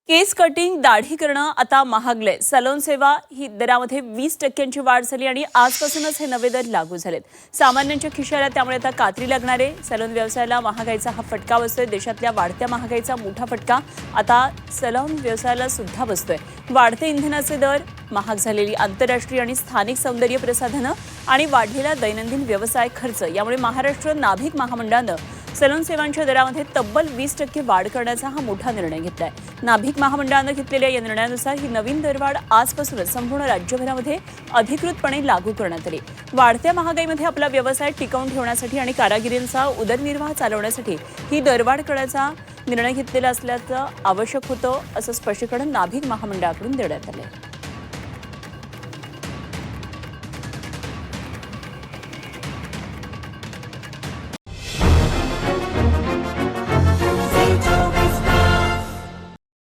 केस cutting, दाढी करणं आता महागलंय. सॅलॉन सेवा ही दरामध्ये 20% वाढ झाली आणि आजपासूनच हे नवे दर लागू झालेत. सामान्यांच्या खिशाला त्यामुळे आता कात्री लागणार आहे. सॅलॉन व्यवसायाला महागाईचा हा फटका बसतोय. देशातल्या वाढत्या महागाईचा मोठा फटका आता सॅलॉन व्यवसायाला सुद्धा बसतोय. वाढते इंधनाचे दर, महाग झालेली आंतरराष्ट्रीय आणि स्थानिक सौंदर्य प्रसाधनं आणि वाढलेला दैनंदिन व्यवसाय खर्च यामुळे महाराष्ट्र नाभिक महामंडळानं सॅलॉन सेवांच्या दरामध्ये तब्बल 20% वाढ करण्याचा हा मोठा निर्णय घेतलाय. नाभिक महामंडळानं घेतलेल्या या निर्णयानुसार ही नवीन दरवाढ आजपासूनच संपूर्ण राज्यभरामध्ये अधिकृतपणे लागू करण्यात आली. वाढत्या महागाईमध्ये आपला व्यवसाय टिकवून ठेवण्यासाठी आणि कारागिरींचा उदरनिर्वाह चालवण्यासाठी ही दरवाढ करण्याचा निर्णय घेतलेला असल्याचं आवश्यक होतं, असं स्पष्टीकरण नाभिक महामंडळाकडून देण्यात आलं.